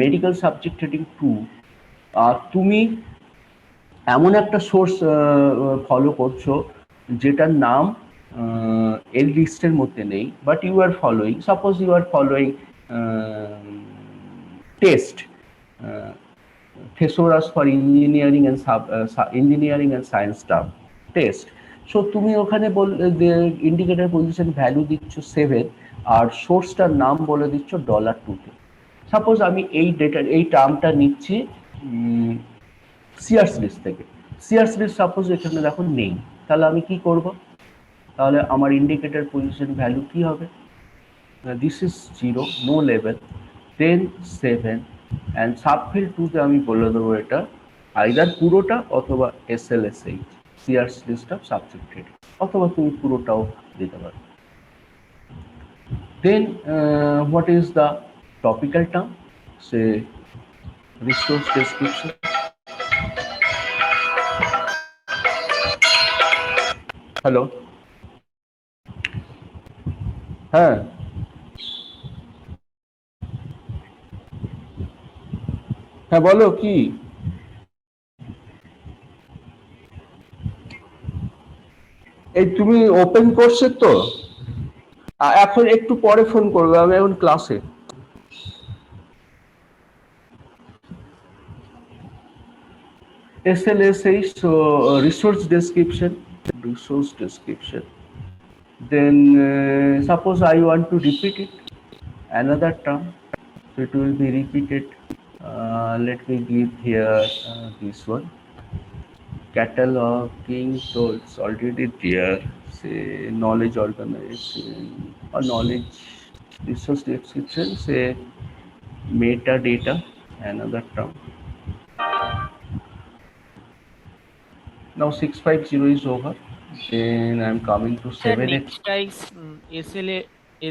মেডিকেল সাবজেক্ট হেডিং 2, আর তুমি এমন একটা সোর্স ফলো করছো যেটার নাম এর লিস্টের মধ্যে নেই, but you are following, suppose you are following test, thesaurus for engineering and science staff, test. So তুমি ওখানে ইন্ডিকেটর পজিশন ভ্যালু দিচ্ছ 7 আর সোর্সটার নাম বলে দিচ্ছ $2 সাপোজ আমি এই টার্মটা নিচ্ছি সিআরস লিস্ট থেকে। সিআরস লিস্ট সাপোজ এখানে দেখো নেই, তাহলে আমি কি করব? তাহলে আমার ইন্ডিকেটর পজিশন ভ্যালু কি হবে? This is 0, no level, then 7, and subfield 2 তে আমি বলে দেবো এটা আইদার পুরোটা অথবা SLSH, Sears list of subjected, অথবা তুমি পুরোটাও দিতে পারো। Then what is the topical term? Say resource description. Hello, হ্যাঁ হ্যাঁ বলো কি? এই তুমি ওপেন কোর্সে তো এখন একটু পরে ফোন করবে, আমি এখন ক্লাসে। SLSH, so resource description. Then suppose I want to repeat it, another term, so it will be repeated. Let me give here this one, cataloging, so it's already there. Say knowledge organization or knowledge resource description, say metadata, another term. Now 650 is over. Then I'm coming to 7x. Next টাইস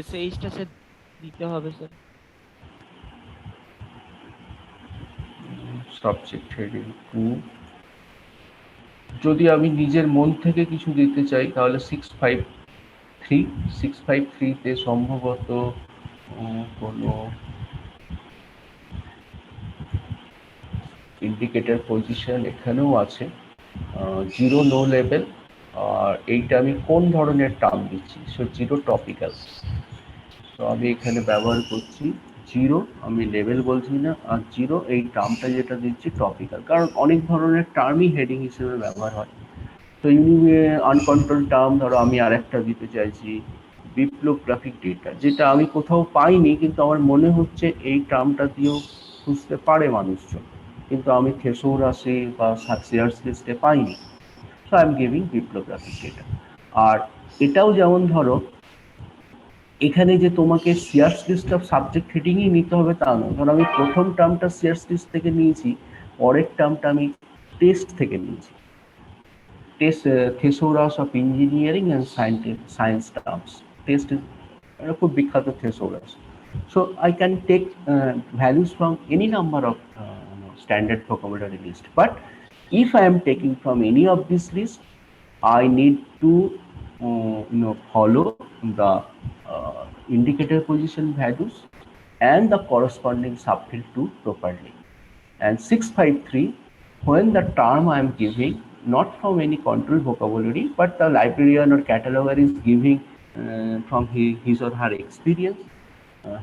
SH টা sir দিতে হবে sir. Subject heading 2. যদি আমি নিজের মন থেকে কিছু দিতে চাই তাহলে 653 তে সম্ভবত কোনো ইন্ডিকেটর পজিশন এখানেও আছে, জিরো নো লেভেল, আর এইটা আমি কোন ধরনের টার্ম দিচ্ছি, সো জিরো টপিক্যাল। তো আমি এখানে ব্যবহার করছি জিরো, আমি লেভেল বলছি না, আর জিরো এই টার্মটা যেটা দিচ্ছি টপিক্যাল, কারণ অনেক ধরনের টার্মই হেডিং হিসেবে ব্যবহার হয়। তো আনকন্ট্রোল টার্ম ধরো আমি আরেকটা দিতে চাইছি বিপ্লবগ্রাফিক ডেটা, যেটা আমি কোথাও পাইনি কিন্তু আমার মনে হচ্ছে এই টার্মটা দিয়েও খুঁজতে পারে মানুষজন, কিন্তু আমি থেসোরাসে বা সাকসিয়ার্স লিস্টে পাইনি। So I am giving bibliographic data. আর এটাও যেমন ধরো এখানে যে তোমাকে সিয়ার্স লিস্ট অফ সাবজেক্ট হেডিংই নিতে হবে তা নয়, ধরো আমি প্রথম টার্মটা সিয়ার্স লিস্ট থেকে নিয়েছি, পরের টার্মটা আমি টেস্ট থেকে নিয়েছি, test thesaurus of engineering and science terms, test খুব বিখ্যাত থেসোরাস। So I can take values from any number of standard vocabulary list, but if I am taking from any of this list, I need to follow the indicator position values and the corresponding subfield 2 properly. And 653, when the term I am giving not from any control vocabulary, but the librarian or cataloger is giving from his or her experience,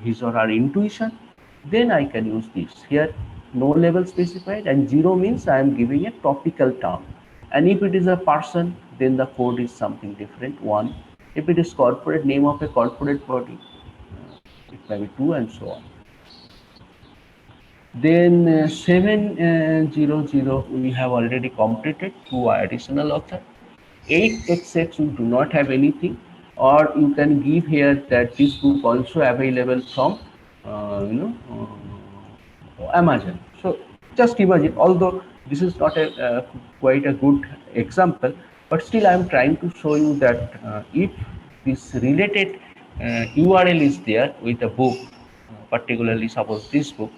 his or her intuition, then I can use this. Here no level specified, and zero means I am giving a topical term, and if it is a person then the code is something different, 1. If it is corporate, name of a corporate body, it may be 2, and so on. Then 700 we have already completed, 2 additional author. 8xx we do not have anything, or you can give here that this book also available from Amazon. So just imagine, although this is not a quite a good example, but still I am trying to show you that if this related URL is there with a book, particularly suppose this book,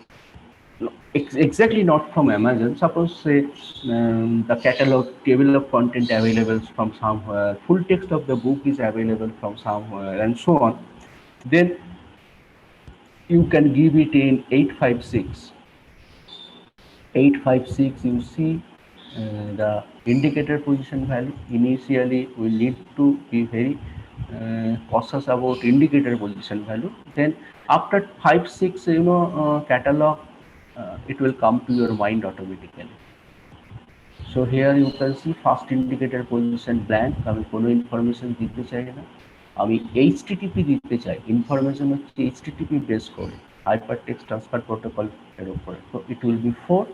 exactly not from Amazon, suppose say the catalog table of content available from somewhere, full text of the book is available from somewhere, and so on, then you can give it in 856. 856, you see the indicator position value. Initially we need to be very cautious about indicator position value, then after 5-6 catalog, it will come to your mind automatically. So here you can see first indicator position blank, আমি কোনো information দিতে চাই না, আমি HTTP দিতে চাই, information হচ্ছে HTTP base করে hypertext transfer protocol এর উপরে, so it will be 4.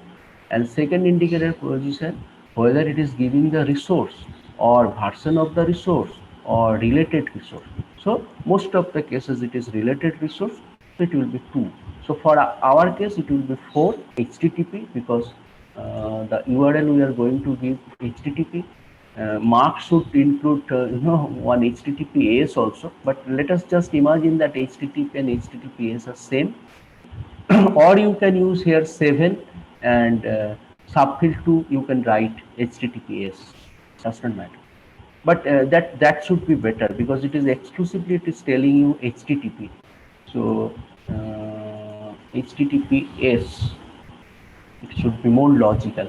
And second indicator position, whether it is giving the resource or version of the resource or related resource. So most of the cases it is related resource, so it will be 2. So for our case it will be 4 HTTP, because the URL we are going to give HTTP. Mark should include one HTTPS also, but let us just imagine that HTTP and HTTPS are same. Or you can use here 7, and subfield 2 you can write HTTPS, does not matter, but that should be better, because it is exclusively, it is telling you HTTP. So HTTPS, it should be more logical,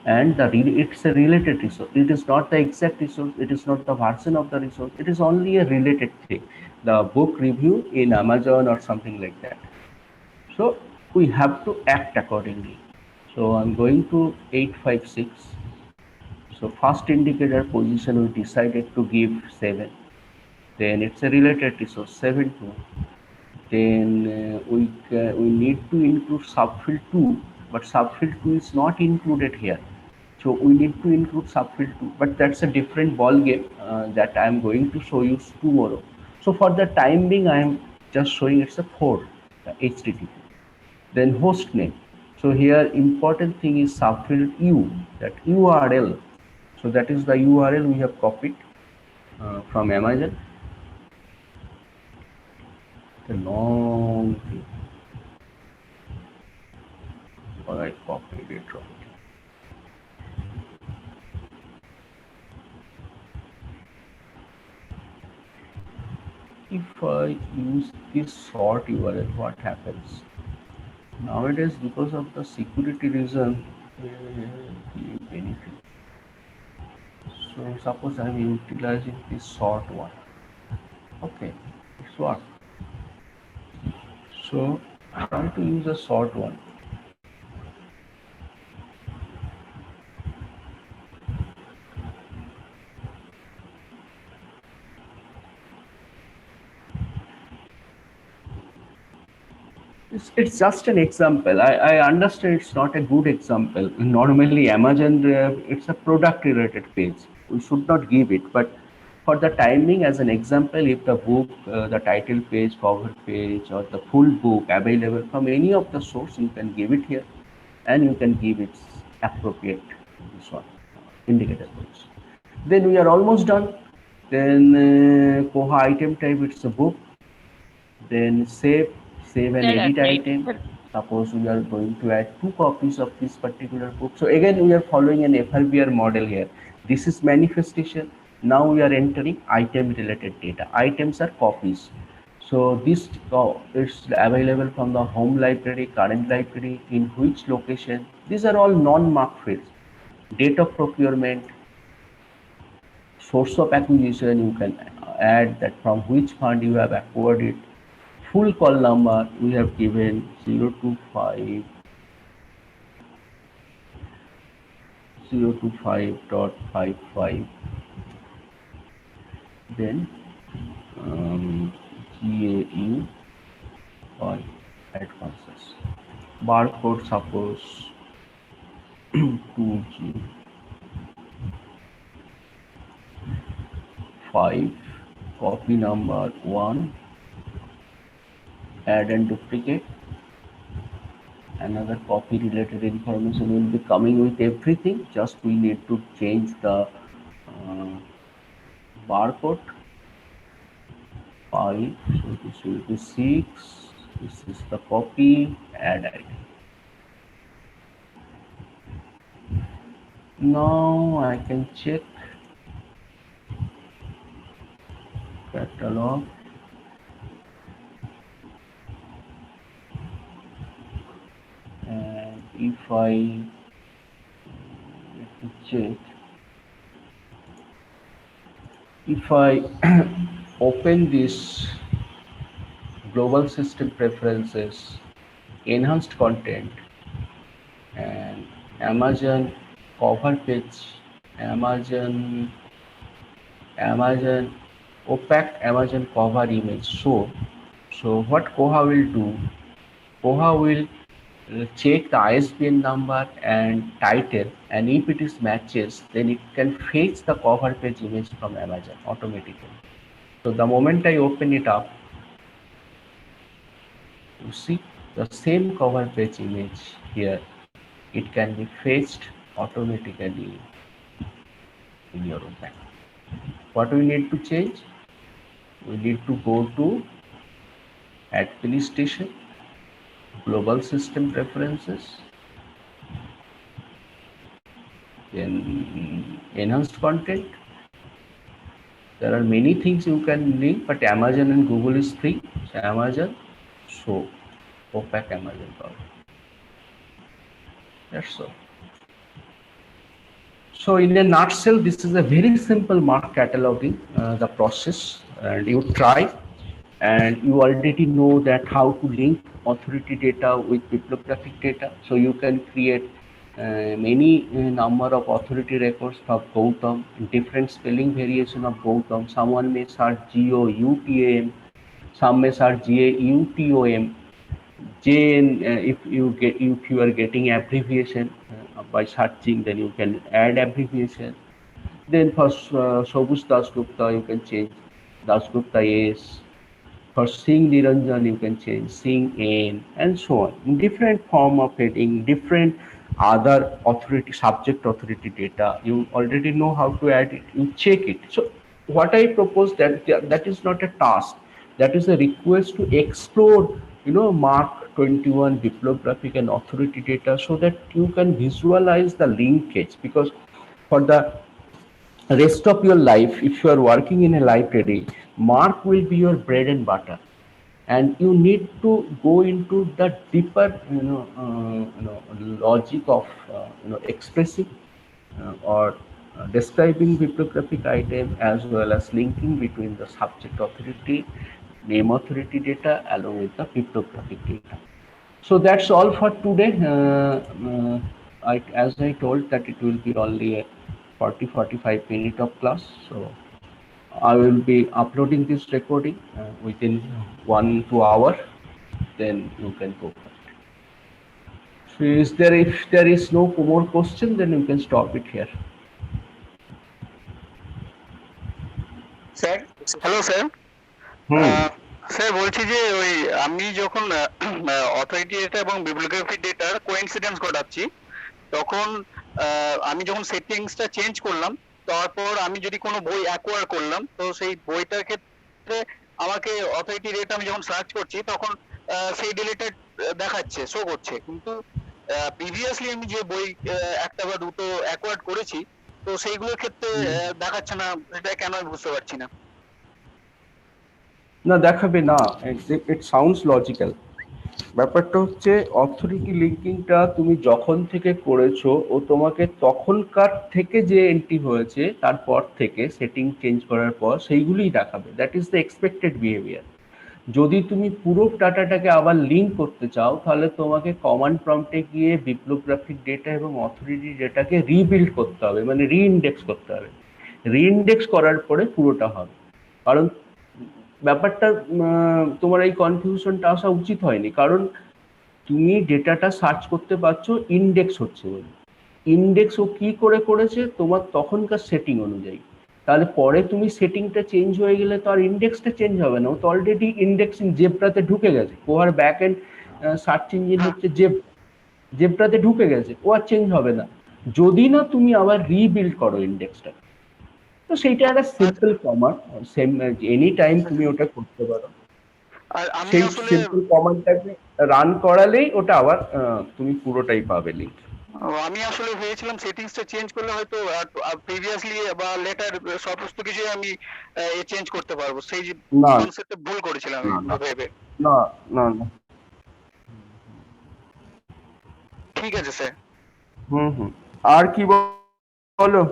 and it's a related resource. It is not the exact resource, it is not the version of the resource, it is only a related thing, the book review in Amazon or something like that. So we have to act accordingly. So I'm going to 856. So first indicator position we decided to give 7, then it's a related resource 7.2. Then we need to include subfield 2, but subfield 2 is not included here, so we need to include subfield 2, but that's a different ball game that I am going to show you tomorrow. So for the time being I am just showing it's a 4, the HTTP. Then host name, so here important thing is subfield U, that URL, so that is the URL we have copied from Amazon. A long thing, or I copied it wrong. if I use this sort URL, what happens? Nowadays, because of the security reason, benefit. So suppose I am utilizing this sort one. Okay, it's what? So try to use a short one. It's just an example. I understand it's not a good example. Normally, Amazon, it's a product related page. We should not give it. But for the timing, as an example, if the book, the title page, cover page, or the full book available from any of the source, you can give it here and you can give its appropriate this one, indicator codes. Then we are almost done. Then Koha item type, it's a book. Then save and edit item. Suppose we are going to add 2 copies of this particular book. So again, we are following an FRBR model here. This is manifestation. Now we are entering item related data. Items are copies. So this is available from the home library, current library, in which location. These are all non-marked fields. Date of procurement, source of acquisition, you can add that from which fund you have acquired it. Full call number we have given 025.55. Then GAU or advances. Barcode suppose 2G 5, copy number 1, add and duplicate. Another copy related information will be coming with everything. Just we need to change the barcode. 5, so this will be 6. This is the copy, add ID. Now I can check catalog. And if I let me check, if I open this global system preferences, enhanced content, and Amazon cover page, Amazon opaque Amazon cover image. So what Koha will do, Koha will check the ISBN number and title, and if it is matches, then it can fetch the cover page image from Amazon automatically. So the moment I open it up, you see the same cover page image here. It can be fetched automatically in your OPAC. What we need to change? We need to go to administration, global system preferences, then enhanced content. There are many things you can link, but Amazon and Google is free. So Amazon, so opaque Amazon cover. That's all. So in a nutshell, this is a very simple mark cataloging, the process, and you try, and you already know that how to link authority data with bibliographic data. So you can create many number of authority records for Gautam, different spelling variation of Gautam. Someone may search GOUTAM, some may search GAUTOM. If you are getting abbreviation by searching, then you can add abbreviation. Then for Sobus Dasgupta, you can change Dasgupta S. For Singh Niranjan, you can change Singh N, and so on. In different form of heading, different other authority, subject authority data. You already know how to add it. You check it. So what I propose that is not a task. That is a request to explore, Mark 21 bibliographic and authority data, so that you can visualize the linkage. Because for the rest of your life, if you are working in a library, mark will be your bread and butter, and you need to go into the deeper logic of expressing or describing bibliographic item, as well as linking between the subject authority, name authority data along with the bibliographic data. So that's all for today. As I told that it will be only a 40-45 minute of class. So I will be uploading this recording within 1-2 hours. Then you can go for it. So if there is no more question, then you can stop it here. Sir, hello sir. Sir বলছি যে ওই আমি যখন authority data এবং bibliography ডেটার coincidence ঘটাচ্ছি, তখন আমি যখন সেটিংসটা চেঞ্জ করলাম, তারপর আমি যদি কোনো বই অ্যাকোয়ার করলাম, তো সেই বইটার ক্ষেত্রে আমাকে অথরিটি ডেটা আমি যখন সার্চ করছি, তখন সেই ডিলেটেড দেখাচ্ছে, শো করছে। কিন্তু প্রিভিয়াসলি আমি যে বই একটা বা দুটো অ্যাকোয়ার্ড করেছি, তো সেইগুলোর ক্ষেত্রে দেখাচ্ছে না। এটা কেন আমি বুঝতে পারছি না। না, দেখাবে না। It sounds logical. ব্যাপারটা হচ্ছে অথরিটি লিঙ্কিংটা তুমি যখন থেকে করেছো, ও তোমাকে তখনকার থেকে যে এন্ট্রি হয়েছে তারপর থেকে সেটিং চেঞ্জ করার পর সেইগুলোই দেখাবে। That is the expected behaviour. যদি তুমি পুরো ডাটাটাকে আবার লিঙ্ক করতে চাও, তাহলে তোমাকে কমান্ড প্রম্পটে গিয়ে বিপ্লোগ্রাফিক ডেটা এবং অথরিটি ডেটাকে রিবিল্ড করতে হবে, মানে রিইন্ডেক্স করতে হবে। রিইন্ডেক্স করার পরে পুরোটা হবে। কারণ ব্যাপারটা তোমার এই কনফিউশনটা আসা উচিত হয়নি, কারণ তুমি ডেটাটা সার্চ করতে পারছো ইন্ডেক্স হচ্ছে বলে। ইন্ডেক্স ও কি করে করেছে তোমার তখনকার সেটিং অনুযায়ী। তাহলে পরে তুমি সেটিংটা চেঞ্জ হয়ে গেলে তো আর ইন্ডেক্সটা চেঞ্জ হবে না, ও তো অলরেডি ইন্ডেক্সিং জেব্রাতে ঢুকে গেছে। ওর ব্যাক এন্ড সার্চ ইঞ্জিন হচ্ছে জেব্রাতে ঢুকে গেছে, ও আর চেঞ্জ হবে না যদি না তুমি আবার রিবিল্ড করো ইন্ডেক্সটা। তো সেইটা একটা simple command, same any time তুমি ওটা করতে পারো। সেই সিম্পল কমান্ডটাকে রান করালেই ওটা আবার তুমি পুরোটাই পাবে লিংক। আমি আসলে ভেবেছিলাম সেটিংসটা চেঞ্জ করলে হয়তো প্রিভিয়াসলি বা লেটার সমস্ত কিছু আমি চেঞ্জ করতে পারবো, সেই কনসেপ্টে ভুল করেছিলাম ভেবে। না না না, ঠিক আছে স্যার। আর কি বলো?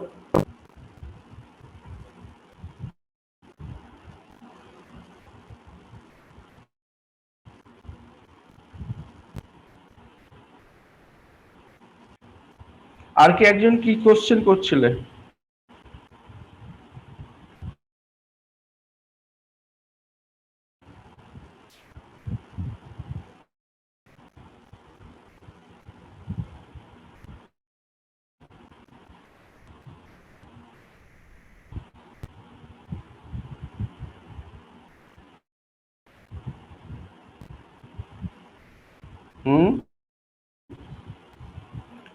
আর কি একজন কি কোশ্চেন করছিলে?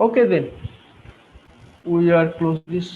Okay then, we are close this.